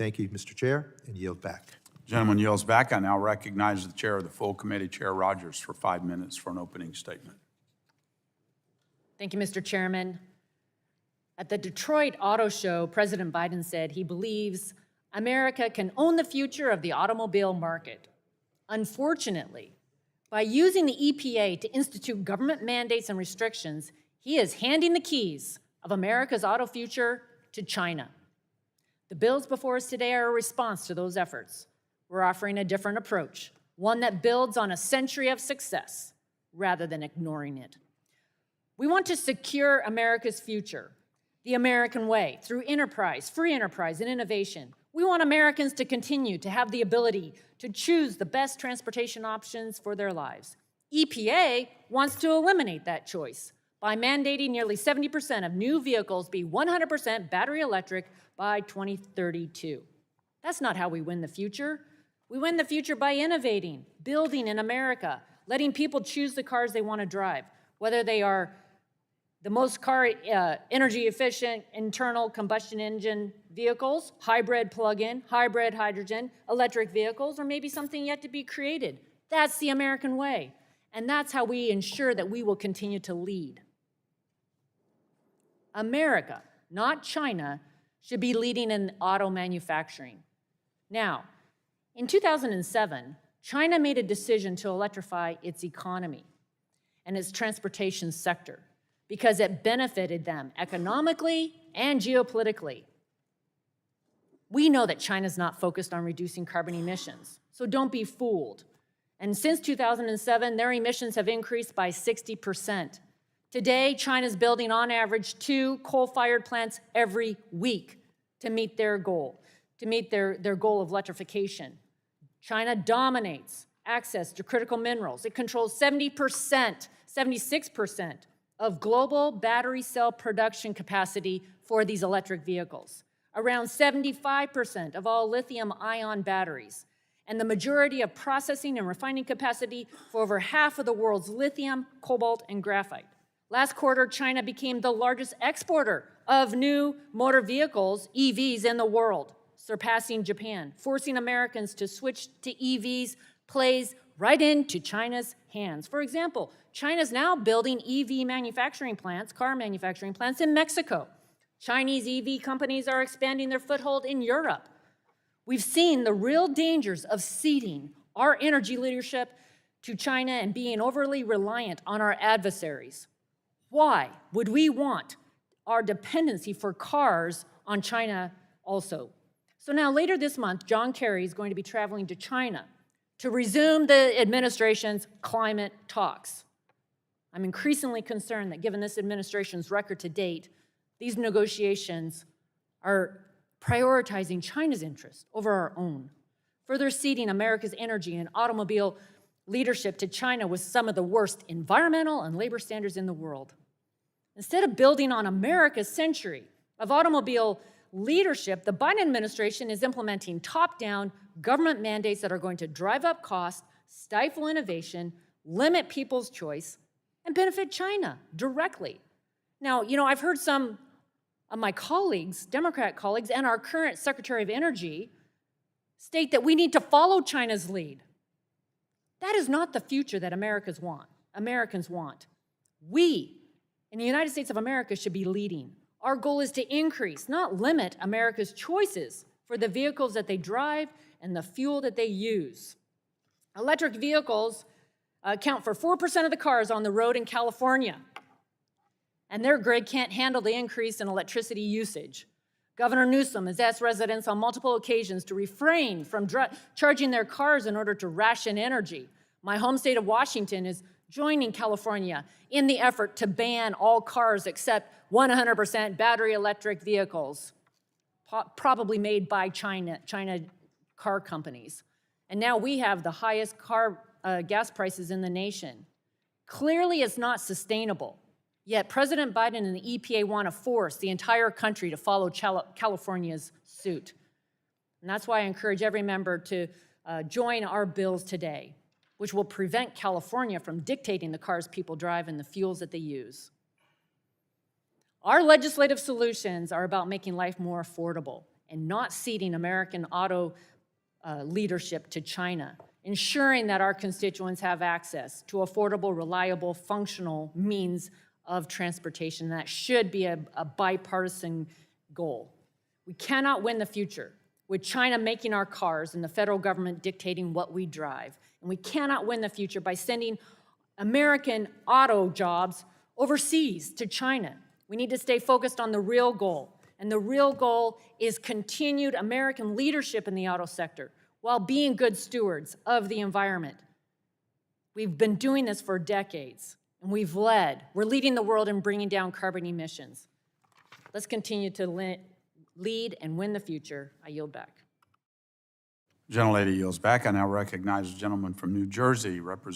Thank you, Mr. Chair, and yield back. Gentleman yields back. I now recognize the chair of the full committee, Chair Rodgers, for 5 minutes for an opening statement. Thank you, Mr. Chairman. At the Detroit Auto Show, President Biden said he believes America can own the future of the automobile market. Unfortunately, by using the EPA to institute government mandates and restrictions, he is handing the keys of America's auto future to China. The bills before us today are a response to those efforts. We're offering a different approach, one that builds on a century of success rather than ignoring it. We want to secure America's future, the American way, through enterprise, free enterprise, and innovation. We want Americans to continue to have the ability to choose the best transportation options for their lives. EPA wants to eliminate that choice by mandating nearly 70% of new vehicles be 100% battery electric by 2032. That's not how we win the future. We win the future by innovating, building in America, letting people choose the cars they want to drive, whether they are the most energy efficient internal combustion engine vehicles, hybrid plug-in, hybrid hydrogen, electric vehicles, or maybe something yet to be created. That's the American way. And that's how we ensure that we will continue to lead. America, not China, should be leading in auto manufacturing. Now, in 2007, China made a decision to electrify its economy and its transportation sector because it benefited them economically and geopolitically. We know that China's not focused on reducing carbon emissions, so don't be fooled. And since 2007, their emissions have increased by 60%. Today, China's building on average 2 coal-fired plants every week to meet their goal, their goal of electrification. China dominates access to critical minerals. It controls 76% of global battery cell production capacity for these electric vehicles, around 75% of all lithium-ion batteries, and the majority of processing and refining capacity for over half of the world's lithium, cobalt, and graphite. Last quarter, China became the largest exporter of new motor vehicles, EVs, in the world, surpassing Japan. Forcing Americans to switch to EVs plays right into China's hands. For example, China's now building EV manufacturing plants, car manufacturing plants in Mexico. Chinese EV companies are expanding their foothold in Europe. We've seen the real dangers of ceding our energy leadership to China and being overly reliant on our adversaries. Why would we want our dependency for cars on China also? So now later this month, John Kerry is going to be traveling to China to resume the administration's climate talks. I'm increasingly concerned that given this administration's record to date, these negotiations are prioritizing China's interests over our own, further ceding America's energy and automobile leadership to China with some of the worst environmental and labor standards in the world. Instead of building on America's century of automobile leadership, the Biden administration is implementing top-down government mandates that are going to drive up costs, stifle innovation, limit people's choice, and benefit China directly. Now, I've heard some of my colleagues, Democrat colleagues, and our current Secretary of Energy state that we need to follow China's lead. That is not the future that Americans want. We, in the United States of America, should be leading. Our goal is to increase, not limit, America's choices for the vehicles that they drive and the fuel that they use. Electric vehicles account for 4% of the cars on the road in California, and their grid can't handle the increase in electricity usage. Governor Newsom has asked residents on multiple occasions to refrain from charging their cars in order to ration energy. My home state of Washington is joining California in the effort to ban all cars except 100% battery electric vehicles, probably made by China car companies. And now we have the highest gas prices in the nation. Clearly, it's not sustainable. Yet President Biden and the EPA want to force the entire country to follow California's suit. And that's why I encourage every member to join our bills today, which will prevent California from dictating the cars people drive and the fuels that they use. Our legislative solutions are about making life more affordable and not ceding American auto leadership to China, ensuring that our constituents have access to affordable, reliable, functional means of transportation. That should be a bipartisan goal. We cannot win the future with China making our cars and the federal government dictating what we drive. And we cannot win the future by sending American auto jobs overseas to China. We need to stay focused on the real goal. And the real goal is continued American leadership in the auto sector while being good stewards of the environment. We've been doing this for decades, and we've led. We're leading the world in bringing down carbon emissions. Let's continue to lead and win the future. I yield back. Gentlelady yields back. I now recognize the gentleman from New Jersey, representing